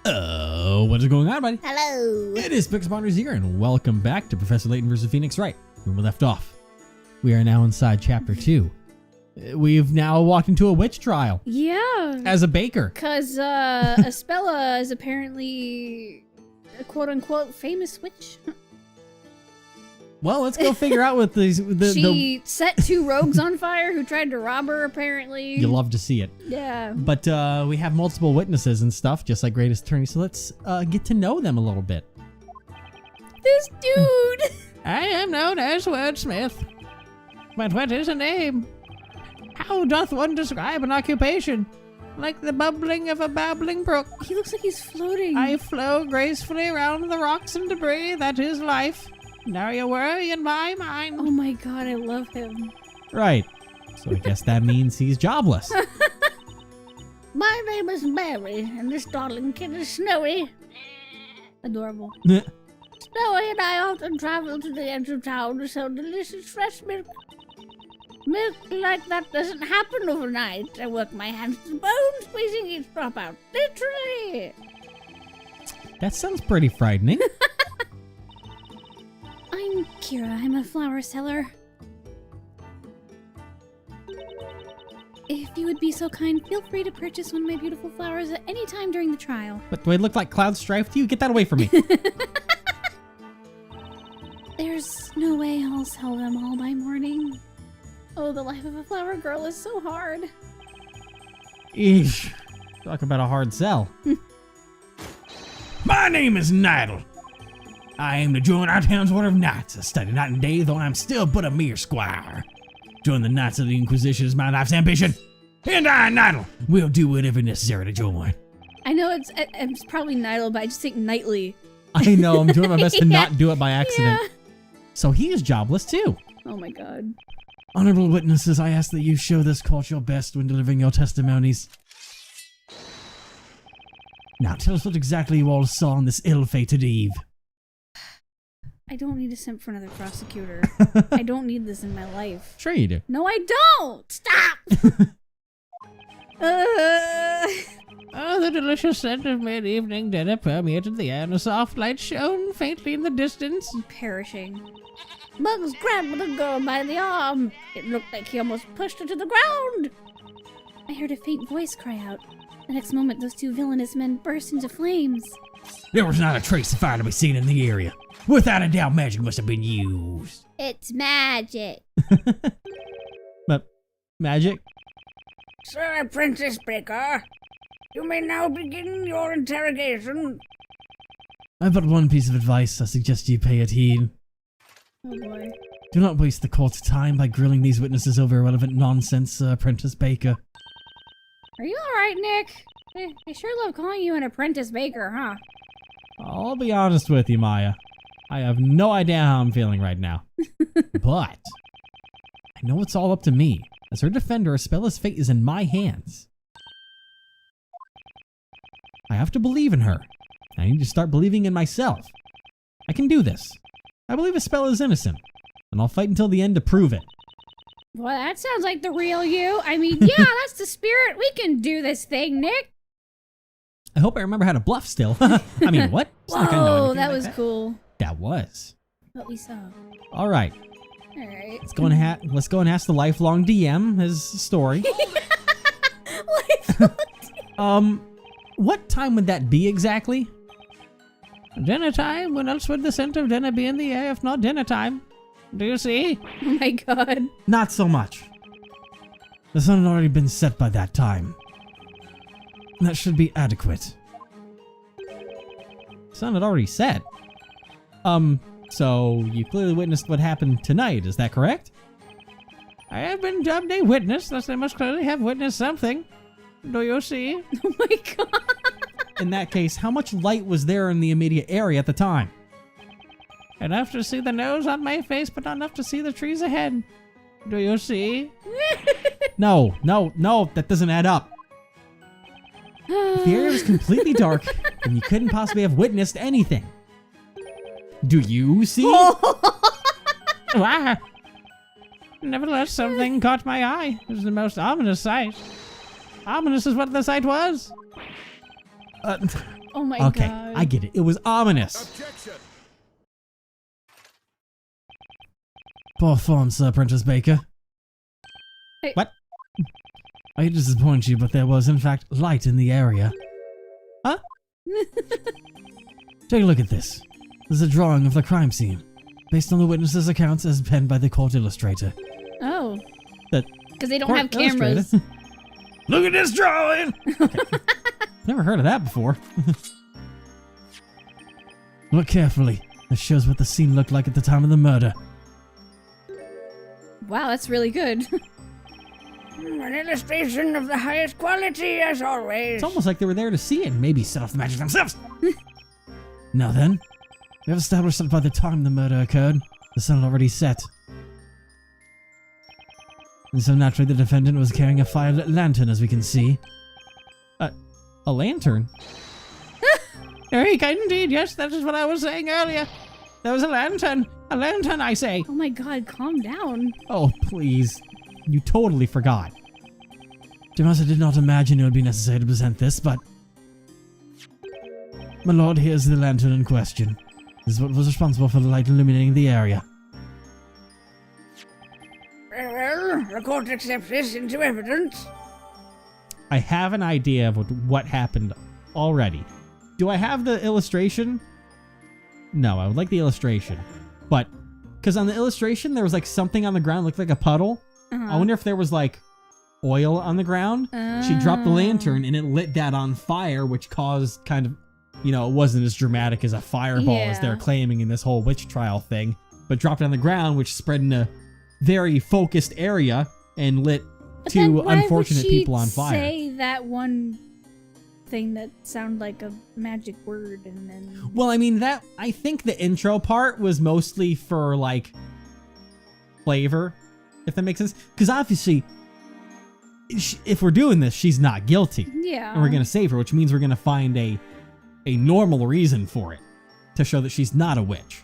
Oh, what is going on, buddy? Hello. It is Pixelmonders here, and welcome back to Professor Layton vs. Phoenix Wright, when we left off. We are now inside Chapter 2. We've now walked into a witch trial. Yeah. As a baker. Because Espella is apparently a quote-unquote famous witch. Well, let's go figure out what these... She set 2 rogues on fire who tried to rob her, apparently. You love to see it. Yeah. But we have multiple witnesses and stuff, just like Greatest Attorney, so let's get to know them a little bit. This dude! I am known as Wordsmith. But what is a name? How doth one describe an occupation? Like the bubbling of a babbling brook. He looks like he's floating. I flow gracefully around the rocks and debris that is life. Now you worry in my mind. Oh my god, I love him. Right. So I guess that means he's jobless. My name is Mary, and this darling kid is Snowy. Adorable. Nah. Snowy and I often travel to the edge of town to sell delicious fresh milk. Milk like that doesn't happen overnight. I work my hands to the bone, squeezing each drop out. Literally! That sounds pretty frightening. I'm Kira. I'm a flower seller. If you would be so kind, feel free to purchase one of my beautiful flowers at any time during the trial. But do I look like Cloud Strife to you? Get that away from me. There's no way I'll sell them all by morning. Oh, the life of a flower girl is so hard. Eesh. Talk about a hard sell. My name is Untitled. I aim to join our town's order of knights. I study night and day, though I'm still but a mere squire. Join the Knights of the Inquisition is my life's ambition. And I, Untitled, will do whatever necessary to join. I know it's probably Nidal, but I just think nightly. I know, I'm doing my best to not do it by accident. Yeah. So he is jobless too. Oh my god. Honorable witnesses, I ask that you show this court your best when delivering your testimonies. Now tell us what exactly you all saw on this ill-fated eve. I don't need to simp for another prosecutor. I don't need this in my life. Sure you do. No, I don't! Stop! Oh, the delicious scent of mid-evening dinner permeated the air, and a soft light shone faintly in the distance. I'm perishing. Bugs grabbed the girl by the arm. It looked like he almost pushed her to the ground. I heard a faint voice cry out. The next moment, those 2 villainous men burst into flames. There was not a trace of fire to be seen in the area. Without a doubt, magic must have been used. It's magic. But magic? Sir Apprentice Baker, you may now begin your interrogation. I've but one piece of advice. I suggest you pay it heed. Oh boy. Do not waste the court's time by grilling these witnesses over irrelevant nonsense, Sir Apprentice Baker. Are you alright, Nick? I sure love calling you an apprentice baker, huh? I'll be honest with you, Maya. I have no idea how I'm feeling right now. But I know it's all up to me. As her defender, Espella's fate is in my hands. I have to believe in her. I need to start believing in myself. I can do this. I believe Espella is innocent, and I'll fight until the end to prove it. Well, that sounds like the real you. I mean, yeah, that's the spirit. We can do this thing, Nick. I hope I remember how to bluff still. I mean, what? It's not gonna know Whoa, anything that like was cool. That was. What we saw. All right. Alright. Let's go and ask the lifelong DM his story. What time would that be exactly? Dinner time? When else would the scent of dinner be in the air if not dinner time? Do you see? Oh my god. Not so much. The sun had already been set by that time. That should be adequate. The sun had already set? So you clearly witnessed what happened tonight, is that correct? I have been dubbed a witness, thus I must clearly have witnessed something. Do you see? Oh my god. In that case, how much light was there in the immediate area at the time? Enough to see the nose on my face, but not enough to see the trees ahead. Do you see? No, that doesn't add up. The area was completely dark, and you couldn't possibly have witnessed anything. Do you see? Wow. Nevertheless, something caught my eye. It was the most ominous sight. Ominous is what the sight was. Oh my Okay, god. I get it. It was ominous. Objection! Poor form, Sir Apprentice Baker. Hey. What? I hate to disappoint you, but there was, in fact, light in the area. Huh? Take a look at this. There's a drawing of the crime scene, based on the witnesses' accounts as penned by the court illustrator. Oh. The Because they don't court have cameras. illustrator? Look at this drawing! Never heard of that before. Look carefully. This shows what the scene looked like at the time of the murder. Wow, that's really good. An illustration of the highest quality, as always. It's almost like they were there to see it and maybe set off the magic themselves. Now then, we have established that by the time the murder occurred, the sun had already set. And so naturally the defendant was carrying a firelit lantern, as we can see. A lantern? Very kind indeed, yes, that is what I was saying earlier. There was a lantern. A lantern, I say. Oh my god, calm down. Oh, please. You totally forgot. Tomasa did not imagine it would be necessary to present this, but... My lord, here's the lantern in question. This is what was responsible for the light illuminating the area. Very well, the court accepts this into evidence. I have an idea of what happened already. Do I have the illustration? No, I would like the illustration. But, because on the illustration, there was like something on the ground, looked like a puddle. I wonder if there was like oil on the ground. She dropped the lantern and it lit that on fire, which caused kind of, you know, it wasn't as dramatic as a fireball as they're claiming in this whole witch trial thing, but dropped it on the ground, which spread in a very focused area and lit But two then why unfortunate would she people on fire. say that one thing that sounded like a magic word and then... Well, I mean, I think the intro part was mostly for like flavor, if that makes sense. Because obviously, if we're doing this, she's not guilty. Yeah. And we're going to save her, which means we're going to find a normal reason for it to show that she's not a witch.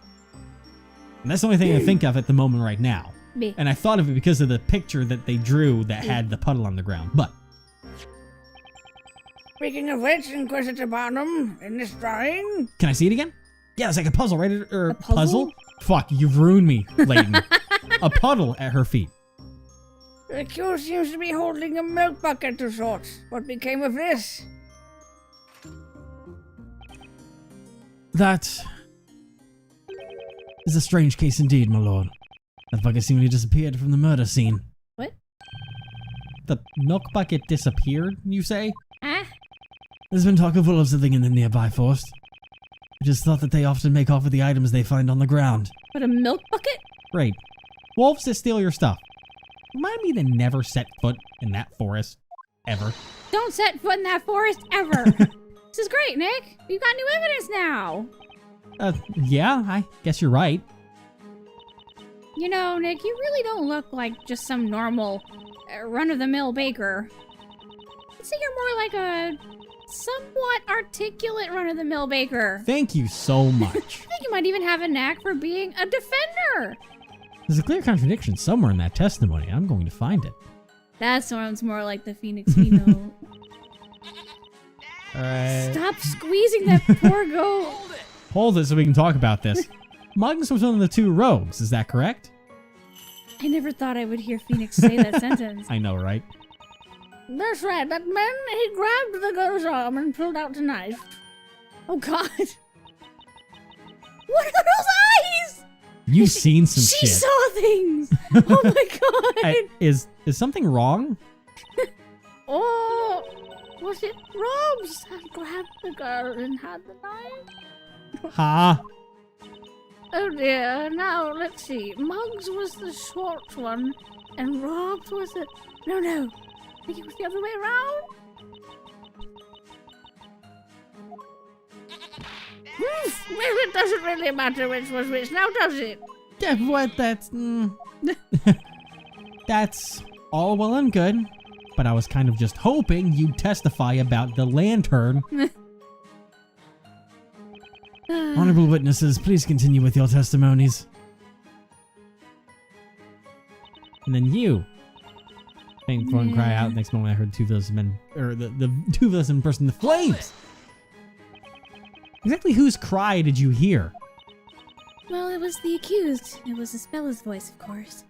And that's the only thing I think of at the moment right now. Me. And I thought of it because of the picture that they drew that had the puddle on the ground. But Speaking of which, Inquisitor Barnum, in this drawing, can I see it again? Yeah, it's like a puzzle, right? Or A puzzle? Fuck, you've ruined me, Layton. A puddle at her feet. the accused seems to be holding a milk bucket of sorts. What became of this? That is a strange case indeed, my lord. That bucket seemingly disappeared from the murder scene. What? The milk bucket disappeared, you say? Ah? There's been talk of wolves living in the nearby forest. I just thought that they often make off with the items they find on the ground. What, a milk bucket? Great. Wolves that steal your stuff. Remind me to never set foot in that forest. Ever. Don't set foot in that forest ever. This is great, Nick. We've got new evidence now. Yeah, I guess you're right. You know, Nick, you really don't look like just some normal, run-of-the-mill baker. I'd say you're more like a somewhat articulate run-of-the-mill baker. Thank you so much. I think you might even have a knack for being a defender. There's a clear contradiction somewhere in that testimony. I'm going to find it. That sounds more like the Phoenix Pheno. Alright. Stop squeezing that poor goat. Hold it so we can talk about this. Muggs was one of the two rogues, is that correct? I never thought I would hear Phoenix say that sentence. I know, right? That's right, that man, he grabbed the girl's arm and pulled out the knife. Oh god. What are those eyes? You've seen some She shit. saw things. Oh my god. Is something wrong? Oh, was it Robs that grabbed the girl and had the knife? Ha! Oh dear, now let's see. Muggs was the short one, and Robs was the... No, I think it was the other way around. Well, it doesn't really matter which was which now, does it? Yeah, what? That's... That's all well and good, but I was kind of just hoping you'd testify about the lantern. Honorable witnesses, please continue with your testimonies. And then you. Faint one cry out. Next moment I heard two villains men, or the two villains burst into flames. Exactly whose cry did you hear? Well, it was the accused. It was Isabela's voice, of course.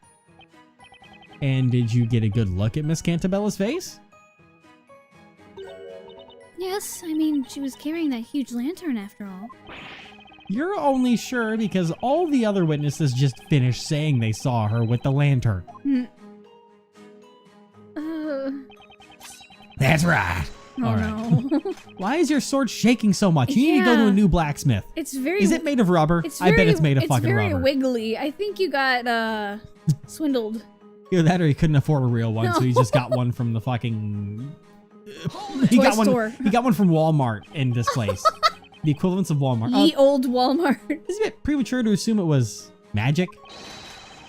And did you get a good look at Miss Cantabella's face? Yes, I mean, she was carrying that huge lantern after all. You're only sure because all the other witnesses just finished saying they saw her with the lantern. That's right. Oh All right. no. Why is your sword shaking so much? You need to go to a new blacksmith. It's very... Is it made of rubber? I bet it's made of fucking rubber. It's very wiggly. I think you got, swindled. Either that or he couldn't afford a real one, so he just got one from the fucking... He got one from Walmart in this place. The equivalents of Walmart. Ye old Walmart. Is it premature to assume it was magic?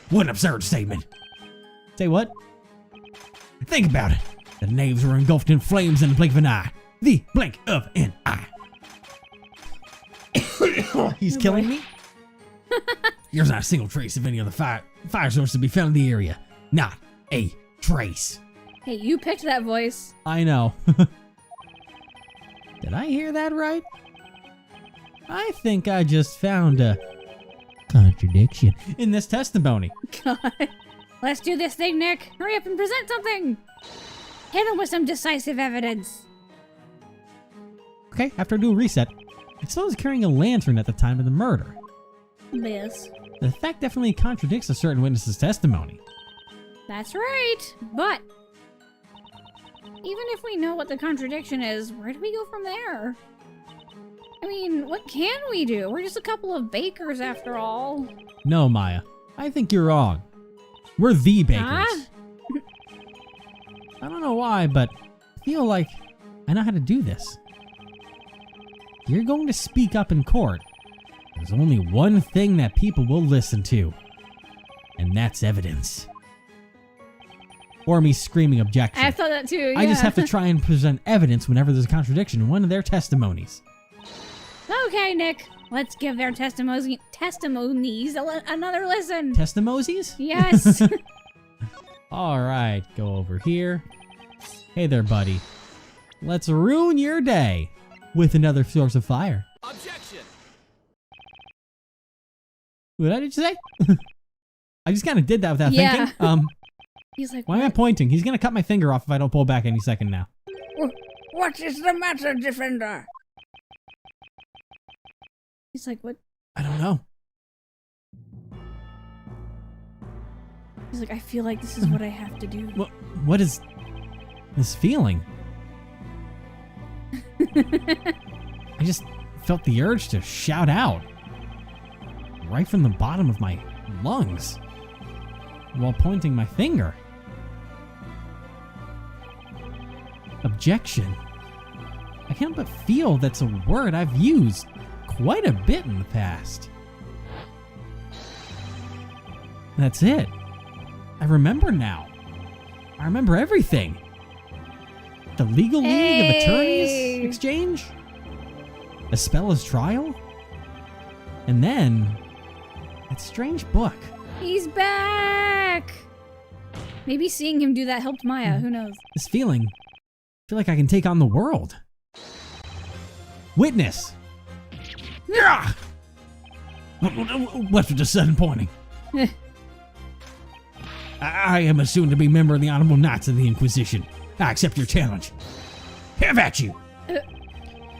What an absurd statement. Say what? Think about it. The knaves were engulfed in flames in the blink of an eye. The blink of an eye. He's killing me? There's not a single trace of any other fire source to be found in the area. Not a trace. Hey, you picked that voice. I know. Did I hear that right? I think I just found a contradiction in this testimony. God. Let's do this thing, Nick. Hurry up and present something. Hit him with some decisive evidence. Okay, after I do a reset, Isabella was carrying a lantern at the time of the murder. Yes. The fact definitely contradicts a certain witness's testimony. That's right. But even if we know what the contradiction is, where do we go from there? I mean, what can we do? We're just a couple of bakers after all. No, Maya. I think you're wrong. We're the bakers. Huh? I don't know why, but I feel like I know how to do this. You're going to speak up in court. There's only one thing that people will listen to, and that's evidence. Or me screaming objection. I thought that too, yeah. I just have to try and present evidence whenever there's a contradiction in one of their testimonies. Okay, Nick. Let's give their testimonies another listen. Testimonies? Yes. All right, go over here. Hey there, buddy. Let's ruin your day with another source of fire. Objection! What did you say? I just kind of did that without thinking. He's like, why am I pointing? He's gonna cut my finger off if I don't pull back any second now. What is the matter, Defender? He's like, what? I don't know. He's like, I feel like this is what I have to do. What is this feeling? I just felt the urge to shout out. Right from the bottom of my lungs. While pointing my finger. Objection. I can't but feel that's a word I've used quite a bit in the past. That's it. I remember now. I remember everything. The Legal League of Attorneys exchange? Isabela's trial? And then, that strange book. He's back! Maybe seeing him do that helped Maya, who knows? This feeling, I feel like I can take on the world. Witness! Yeah! What's with the sudden pointing? I am a soon-to-be member of the Honorable Knights of the Inquisition. I accept your challenge. Have at you!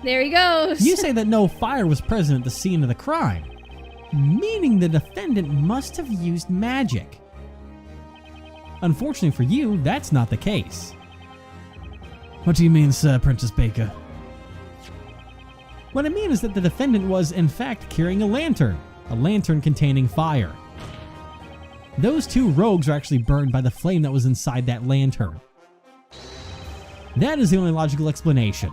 There he goes! You say that no fire was present at the scene of the crime, meaning the defendant must have used magic. Unfortunately for you, that's not the case. What do you mean, Sir Princess Baker? What I mean is that the defendant was, in fact, carrying a lantern containing fire. Those two rogues are actually burned by the flame that was inside that lantern. That is the only logical explanation.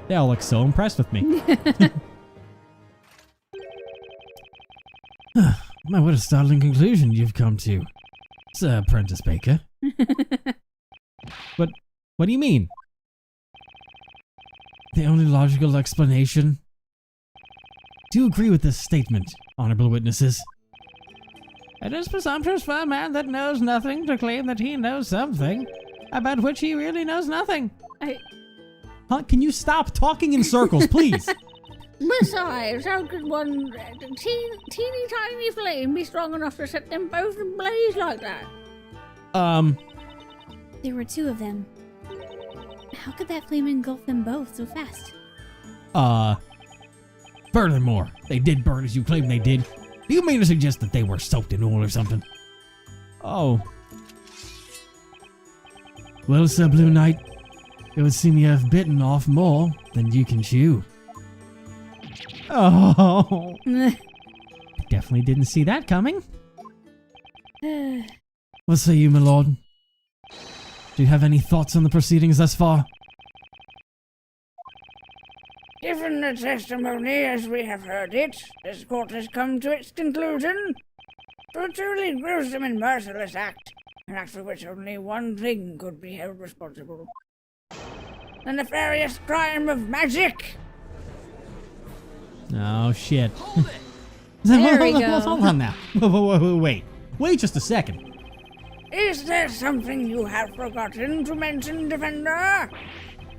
They all look so impressed with me. My, what a startling conclusion you've come to, Sir Apprentice Baker. What do you mean? The only logical explanation? Do you agree with this statement, honorable witnesses? It is presumptuous for a man that knows nothing to claim that he knows something, about which he really knows nothing. Huh? Can you stop talking in circles, please? Besides, how could one teeny tiny flame be strong enough to set them both ablaze like that? There were two of them. How could that flame engulf them both so fast? Furthermore, they did burn as you claim they did. Do you mean to suggest that they were soaked in oil or something? Oh. Well, Sir Blue Knight, it would seem you have bitten off more than you can chew. Oh. Definitely didn't see that coming. What say you, my lord? Do you have any thoughts on the proceedings thus far? Given the testimony as we have heard it, this court has come to its conclusion. For a truly gruesome and merciless act, an act for which only one thing could be held responsible. The nefarious crime of magic! Oh, shit. There we go. Hold on now. Wait just a second. Is there something you have forgotten to mention, Defender?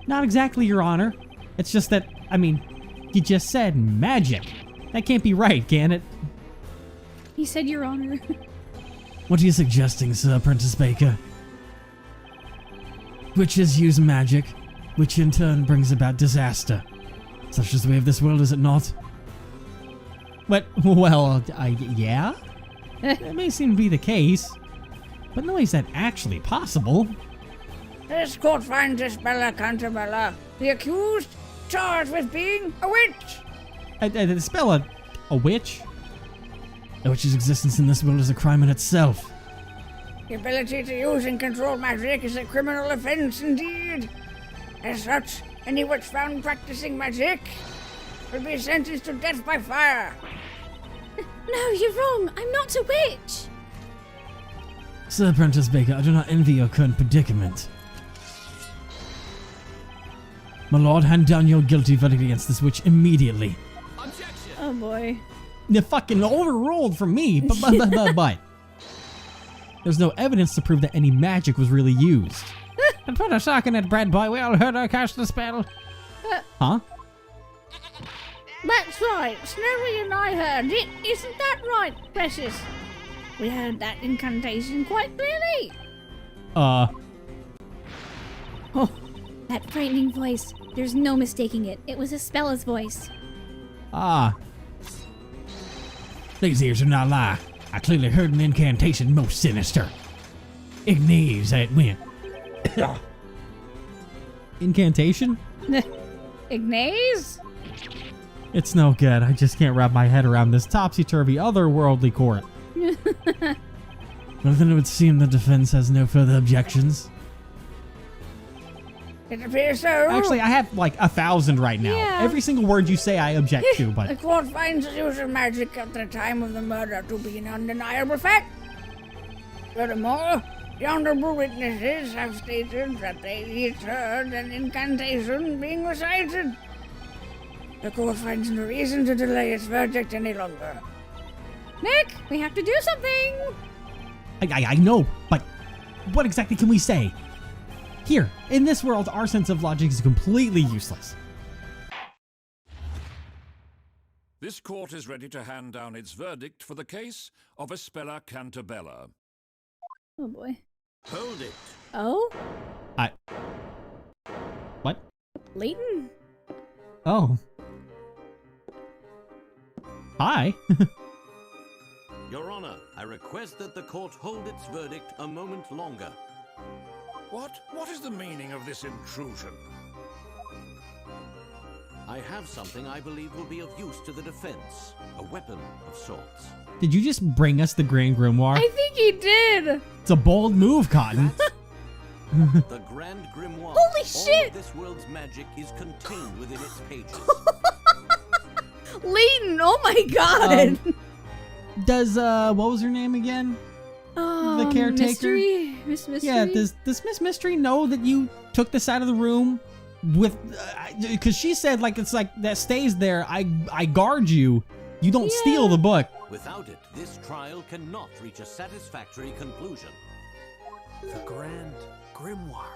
Not exactly, Your Honor. It's just that, I mean, you just said magic. That can't be right, can it? He said, Your Honor. What are you suggesting, Sir Apprentice Baker? Witches use magic, which in turn brings about disaster. Such is the way of this world, is it not? But, well, yeah? That may seem to be the case. But no way is that actually possible. This court finds Isabella Cantabella, the accused, charged with being a witch! Spell a witch? A witch's existence in this world is a crime in itself. The ability to use and control magic is a criminal offense indeed. As such, any witch found practicing magic will be sentenced to death by fire. No, you're wrong. I'm not a witch. Sir Apprentice Baker, I do not envy your current predicament. My lord, hand down your guilty verdict against this witch immediately. Objection! Oh boy. You fucking overruled from me, but there's no evidence to prove that any magic was really used. And put a sock in it, Brad boy. We all heard her cast the spell. Huh? That's right, Snowy and I heard it. Isn't that right, Precious? We heard that incantation quite clearly. Oh, that frightening voice. There's no mistaking it. It was Ispella's voice. Ah. These ears do not lie. I clearly heard an incantation most sinister. Ignaves it went. Incantation? Ignace? It's no good. I just can't wrap my head around this topsy-turvy otherworldly court. Well, then it would seem the defense has no further objections. It appears so. Actually, I have like 1,000 right now. Yeah. Every single word you say, I object to, The but court finds the use of magic at the time of the murder to be an undeniable fact. Furthermore, the honorable witnesses have stated that they each heard an incantation being recited. The court finds no reason to delay its verdict any longer. Nick, we have to do something. I know, but what exactly can we say? Here, in this world, our sense of logic is completely useless. This court is ready to hand down its verdict for the case of Isabella Cantabella. Oh boy. Hold it. Oh? What? Layton? Oh. Hi. Your Honor, I request that the court hold its verdict a moment longer. What? What is the meaning of this intrusion? I have something I believe will be of use to the defense. A weapon of sorts. Did you just bring us the Grand Grimoire? I think he did. It's a bold move, Cotton. The Grand Grimoire. Holy All shit! of this world's magic is contained within its pages. Layton, oh my god. Does, what was her name again? The caretaker? Mystery? Miss Mystery? Yeah, does Miss Mystery know that you took this out of the room with, because she said, like, it's like, that stays there, I guard you, you don't steal the book. Without it, this trial cannot reach a satisfactory conclusion. The Grand Grimoire.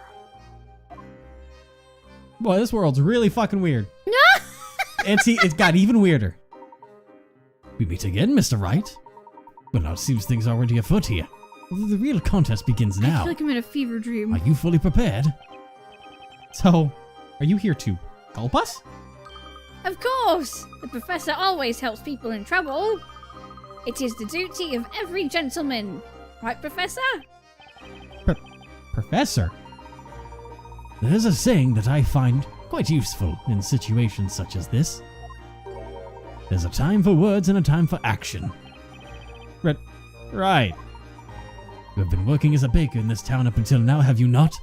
Boy, this world's really fucking weird. And see, it got even weirder. We meet again, Mr. Wright. Well, now it seems things are already afoot here. Although the real contest begins I now. feel like I'm in a fever dream. Are you fully prepared? So, are you here to help us? Of course! The professor always helps people in trouble. It is the duty of every gentleman. Right, Professor? Professor? There's a saying that I find quite useful in situations such as this. There's a time for words and a time for action. Right. You have been working as a baker in this town up until now, have you not?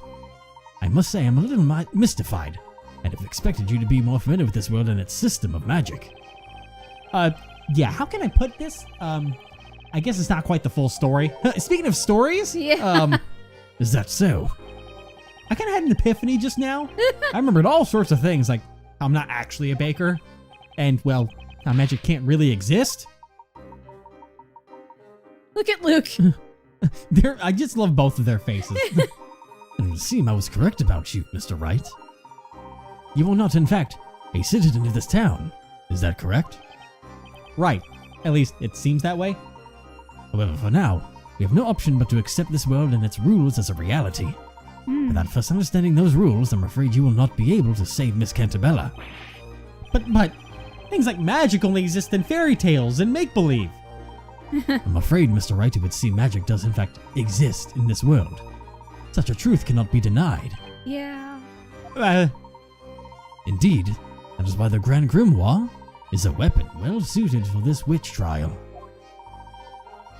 I must say I'm a little mystified. I'd have expected you to be more familiar with this world and its system of magic. Yeah, how can I put this? I guess it's not quite the full story. Speaking of stories, Yeah. Is that so? I kind of had an epiphany just now. I remembered all sorts of things, like I'm not actually a baker, and, well, how magic can't really exist. Look at Luke. I just love both of their faces. And it would seem I was correct about you, Mr. Wright. You are not, in fact, a citizen of this town. Is that correct? Right. At least it seems that way. However, for now, we have no option but to accept this world and its rules as a reality. Without first understanding those rules, I'm afraid you will not be able to save Miss Cantabella. But, things like magic only exist in fairy tales and make-believe. I'm afraid, Mr. Wright, it would seem magic does in fact exist in this world. Such a truth cannot be denied. Yeah. Indeed, that is why the Grand Grimoire is a weapon well suited for this witch trial.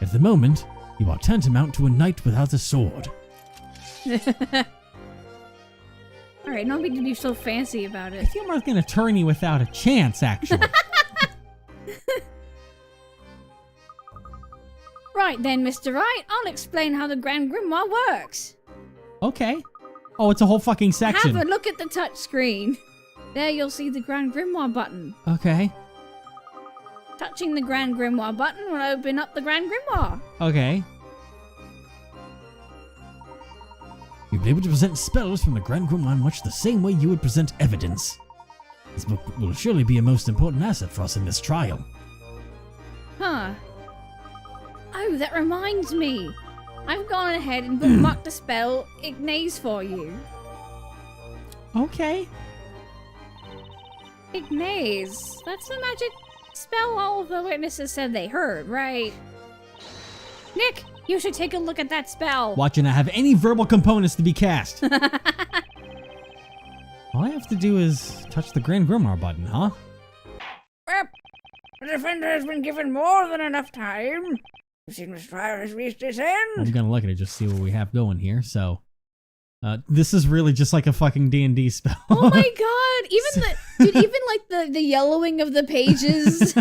At the moment, you are tantamount to a knight without a sword. Alright, no need to be so fancy about I it. feel more like an attorney without a chance, actually. Right then, Mr. Wright, I'll explain how the Grand Grimoire works. Okay. Oh, it's a whole fucking section. Have a look at the touch screen. There you'll see the Grand Grimoire button. Okay. Touching the Grand Grimoire button will open up the Grand Grimoire. Okay. You'll be able to present spells from the Grand Grimoire in much the same way you would present evidence. This book will surely be a most important asset for us in this trial. Huh. Oh, that reminds me. I've gone ahead and bookmarked the spell Ignaze for you. Okay. Ignaze. That's the magic spell all of the witnesses said they heard, right? Nick, you should take a look at that spell. Watching not have any verbal components to be cast. All I have to do is touch the Grand Grimoire button, huh? The defender has been given more than enough time. You seem this trial has reached its end. I'm gonna look at it, just see what we have going here. So, this is really just like a fucking D&D spell. Oh my god! Even like the yellowing of the pages.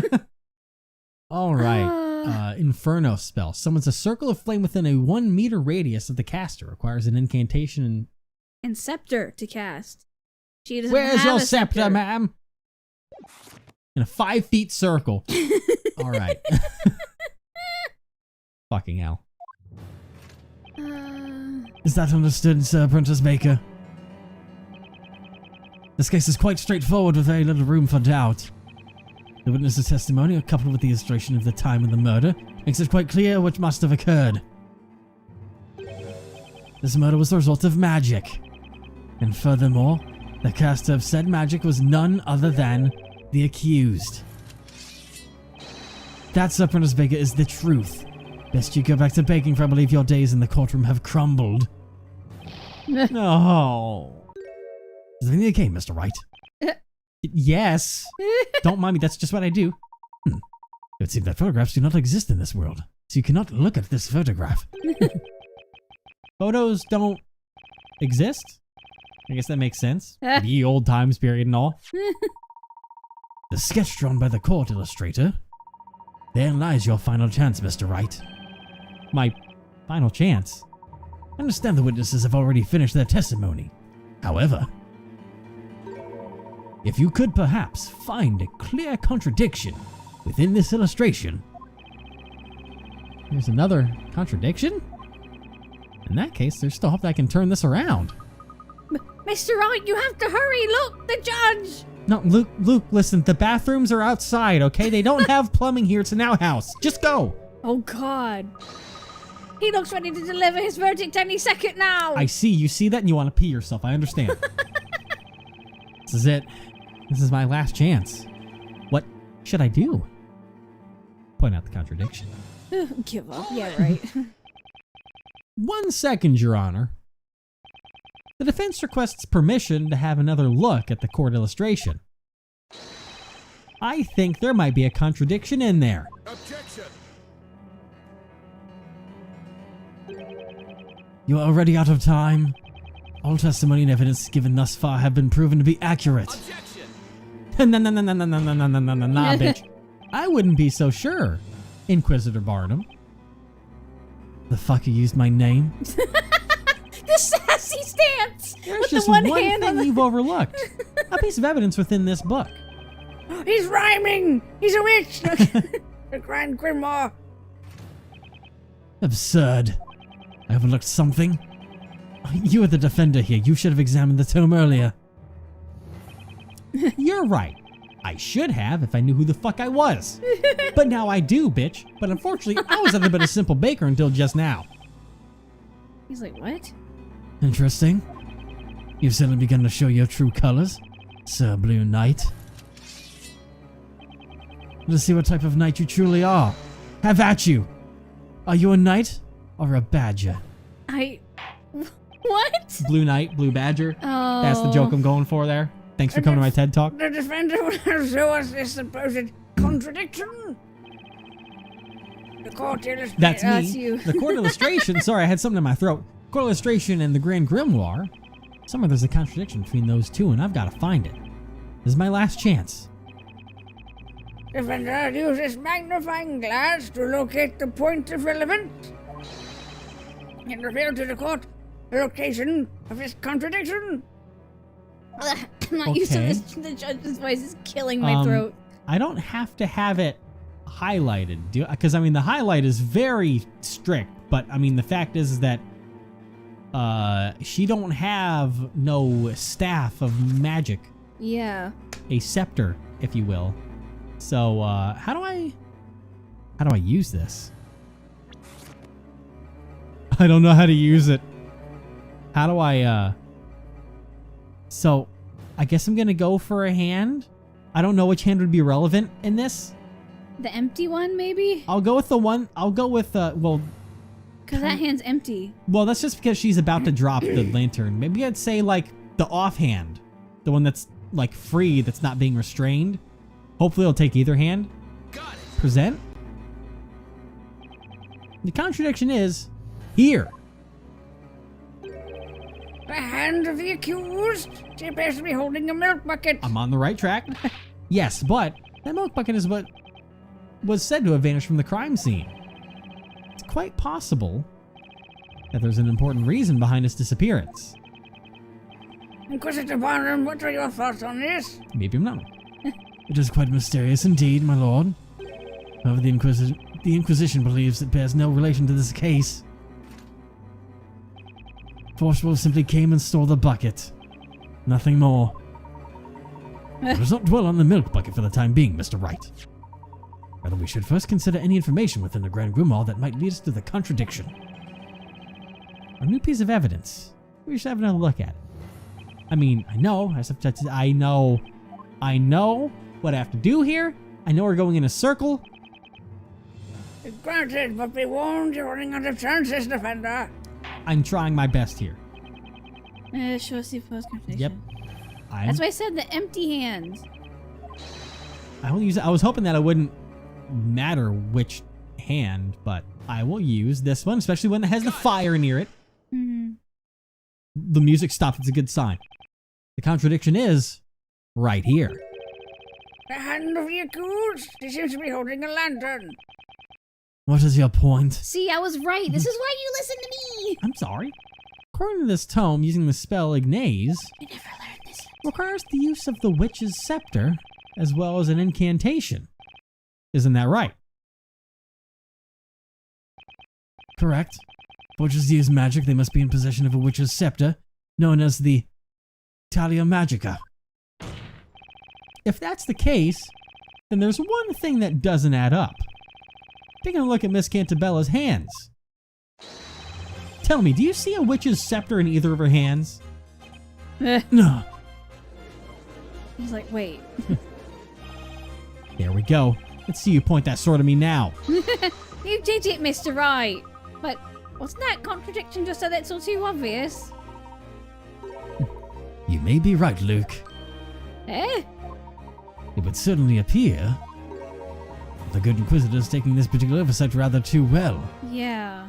All right. Inferno Spell. Summons a circle of flame within a 1 meter radius of the caster. Requires an incantation And scepter to cast. She doesn't Where's have your a scepter, ma'am? In a 5 feet circle. All right. Fucking hell. Is that understood, Sir Apprentice Baker? This case is quite straightforward with very little room for doubt. The witness's testimony, coupled with the illustration of the time of the murder, makes it quite clear what must have occurred. This murder was the result of magic. And furthermore, the caster of said magic was none other than the accused. That, Sir Apprentice Baker, is the truth. Best you go back to baking, for I believe your days in the courtroom have crumbled. No. Is everything okay, Mr. Wright? Yes. Don't mind me, that's just what I do. It would seem that photographs do not exist in this world, so you cannot look at this photograph. Photos don't exist? I guess that makes sense. Ye old times period and all. The sketch drawn by the court illustrator. Therein lies your final chance, Mr. Wright. My final chance? I understand the witnesses have already finished their testimony. However, if you could perhaps find a clear contradiction within this illustration. There's another contradiction? In that case, there's still hope that I can turn this around. Mr. Wright, you have to hurry. Look, the judge. No, Luke, listen, the bathrooms are outside, okay? They don't have plumbing here. It's an outhouse. Just go. Oh, God. He looks ready to deliver his verdict any second now. I see. You see that and you want to pee yourself. I understand. This is it. This is my last chance. What should I do? Point out the contradiction. Give up. Yeah, right. 1 second, Your Honor. The defense requests permission to have another look at the court illustration. I think there might be a contradiction in there. Objection! You are already out of time. All testimony and evidence given thus far have been proven to be accurate. Objection! Nah, bitch. I wouldn't be so sure, Inquisitor Barnum. The fucker used my name? The sassy stance. There's with just the one hand on thing you've overlooked. A piece of evidence within this book. He's rhyming! He's a witch! Look, the Grand Grimoire. Absurd. I overlooked something. You are the defender here. You should have examined the tome earlier. You're right. I should have if I knew who the fuck I was. But now I do, bitch. But unfortunately, I was nothing but a simple baker until just now. He's like, what? Interesting. You've certainly begun to show your true colors, Sir Blue Knight. Let's see what type of knight you truly are. Have at you. Are you a knight or a badger? What? Blue Knight, Blue Badger. Oh. That's the joke I'm going for there. Thanks for coming to my TED Talk. The defender will show us this supposed contradiction. The court illustration. That's me. That's you. The court illustration. Sorry, I had something in my throat. Court illustration and the Grand Grimoire. Somewhere there's a contradiction between those two, and I've got to find it. This is my last chance. Defender uses magnifying glass to locate the point of relevance and reveal to the court the location of his contradiction. I'm not used to Okay. this. The judge's voice is killing my throat. I don't have to have it highlighted, because I mean the highlight is very strict. But I mean the fact is that she don't have no staff of magic, Yeah. a scepter, if you will. So how do I use this? I don't know how to use it. How do I So I guess I'm gonna go for a hand. I don't know which hand would be relevant in this. The empty one, maybe? I'll go with the one. I'll go with well, Because that hand's empty. well, that's just because she's about to drop the lantern. Maybe I'd say like the offhand, the one that's like free, that's not being restrained. Hopefully, I'll take either hand. Got it! Present. The contradiction is here. The hand of the accused. She appears to be holding a milk bucket. I'm on the right track. Yes, but that milk bucket is what was said to have vanished from the crime scene. It's quite possible that there's an important reason behind its disappearance. Inquisitor Barnum, what are your thoughts on this? Maybe I'm not. It is quite mysterious indeed, my lord. However, the Inquisition believes it bears no relation to this case. Forcible simply came and stole the bucket. Nothing more. Let us not dwell on the milk bucket for the time being, Mr. Wright. Rather, we should first consider any information within the Grand Grimoire that might lead us to the contradiction. A new piece of evidence. We should have another look at it. I mean, I know what I have to do here. I know we're going in a circle. Granted, but be warned, you're running out of chances, defender. I'm trying my best here. Show us the opposed contradiction. Yep. That's why I said the empty hands. I will use it. I was hoping that it wouldn't matter which hand, but I will use this one, especially when it has the fire near it. Mm-hmm. The music stopped. It's a good sign. The contradiction is right here. The hand of the accused. She seems to be holding a lantern. What is your point? See, I was right. This is why you listen to me. I'm sorry. According to this tome, using the spell Ignaze I never learned this. requires the use of the witch's scepter as well as an incantation. Isn't that right? Correct. For witches use magic, they must be in possession of a witch's scepter, known as the Talia Magica. If that's the case, then there's one thing that doesn't add up. Taking a look at Miss Cantabella's hands. Tell me, do you see a witch's scepter in either of her hands? No. He's like, wait. There we go. Let's see you point that sword at me now. You did it, Mr. Wright. But wasn't that contradiction just a little too obvious? You may be right, Luke. Eh? It would certainly appear the good Inquisitor's taking this particular oversight rather too well. Yeah.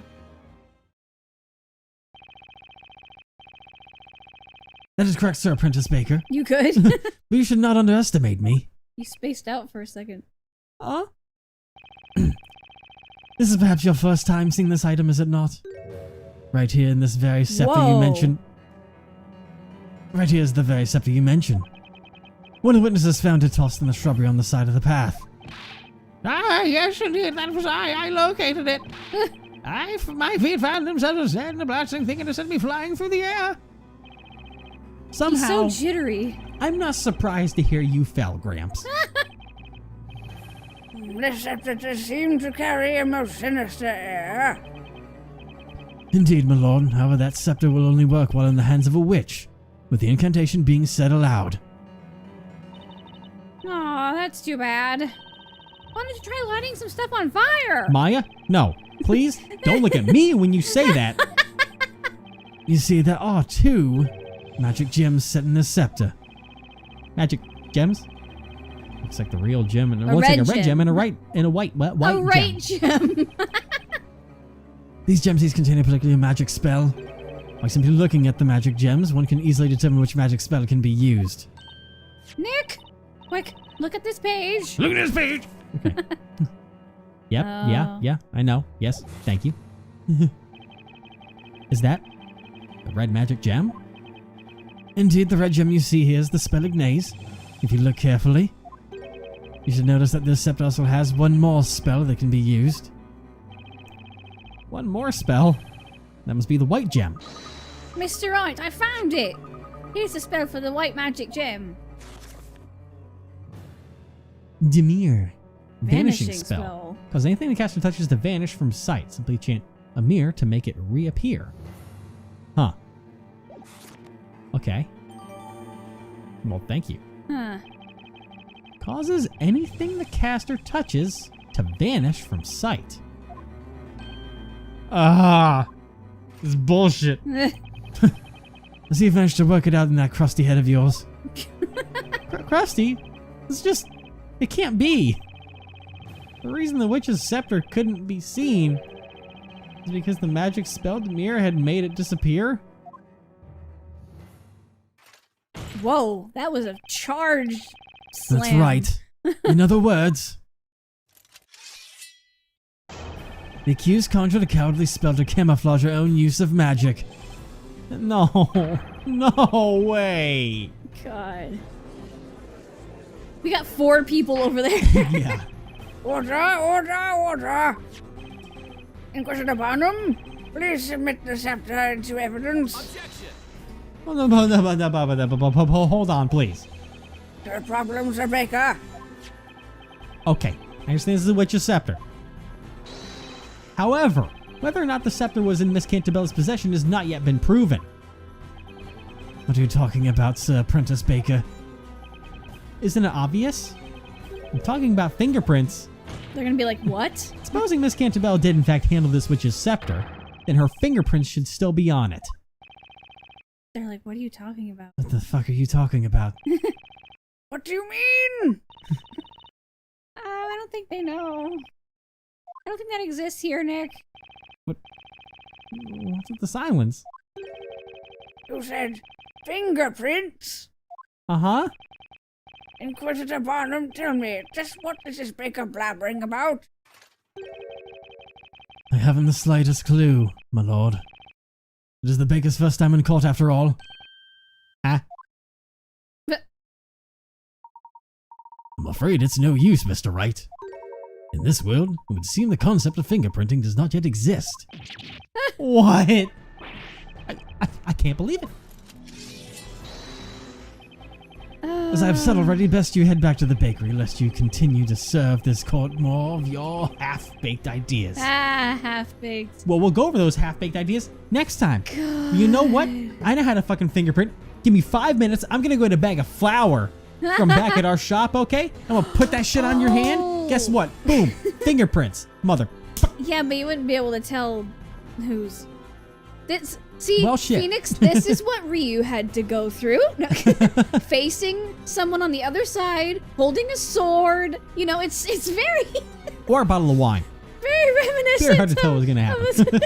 That is correct, Sir Apprentice Baker. You could. But you should not underestimate me. You spaced out for a second. Huh? This is perhaps your first time seeing this item, is it not? Right here in this very scepter you mentioned. Right here is the very scepter you mentioned. One of the witnesses found it tossed in the shrubbery on the side of the path. Ah, yes, indeed, that was I located it. My feet found themselves dead, and the blasting thing had sent me flying through the air. Somehow, He's so jittery. I'm not surprised to hear you fell, Gramps. This scepter does seem to carry a most sinister air. Indeed, my lord. However, that scepter will only work while in the hands of a witch, with the incantation being said aloud. Aw, that's too bad. Why don't you try lighting some stuff on fire? Maya? No. Please, don't look at me when you say that. You see, there are two magic gems set in this scepter. Magic gems? Looks like the real gem, and looks like a red gem and a white white Wright gem. gem. These gems contain a particular magic spell. By simply looking at the magic gems, one can easily determine which magic spell can be used. Nick, quick, look at this page. Look at this page. Okay. Yep, yeah, I know. Yes, thank you. Is that the red magic gem? Indeed, the red gem you see here is the spell Ignaze. If you look carefully, you should notice that this scepter also has one more spell that can be used. One more spell? That must be the white gem. Mr. Wright, I found it. Here's the spell for the white magic gem. Dimir. Vanishing Vanishing spell. spell. Cause anything the caster touches to vanish from sight. Simply chant a mirror to make it reappear. Huh. Okay. Well, thank you. Huh. Causes anything the caster touches to vanish from sight. Ah, this is bullshit. Let's see if you managed to work it out in that crusty head of yours. Crusty? It's just, it can't be. The reason the witch's scepter couldn't be seen is because the magic spell Dimir had made it disappear. Whoa, that was a charged slam. That's right. In other words, the accused conjured a cowardly spell to camouflage her own use of magic. No way. God. We got 4 people over there. Yeah. Order! Inquisitor Barnum, please submit the scepter into evidence. Objection! Hold on, please. There are problems, Sir Baker. Okay, I understand this is a witch's scepter. However, whether or not the scepter was in Miss Cantabella's possession has not yet been proven. What are you talking about, Sir Apprentice Baker? Isn't it obvious? I'm talking about fingerprints. They're gonna be like, what? Supposing Miss Cantabella did in fact handle this witch's scepter, then her fingerprints should still be on it. They're like, what are you talking about? What the fuck are you talking about? What do you mean? I don't think they know. I don't think that exists here, Nick. What's with the silence? You said fingerprints? Uh-huh. Inquisitor Barnum, tell me, just what is this Baker blabbering about? I haven't the slightest clue, my lord. It is the Baker's first time in court after all. Ah. But I'm afraid it's no use, Mr. Wright. In this world, it would seem the concept of fingerprinting does not yet exist. What? I can't believe it. As I've said already, best you head back to the bakery, lest you continue to serve this court more of your half-baked ideas. Half-baked. Well, we'll go over those half-baked ideas next time. You know what? I know how to fucking fingerprint. Give me 5 minutes. I'm gonna go get a bag of flour from back at our shop, okay? I'm gonna put that shit on your hand. Guess what? Boom. Fingerprints. Mother. Yeah, but you wouldn't be able to tell who's... This, see, Well, shit. Phoenix, this is what Ryu had to go through. Facing someone on the other side, holding a sword. You know, it's very... Or a bottle of wine. very reminiscent. Very hard to tell what's gonna happen.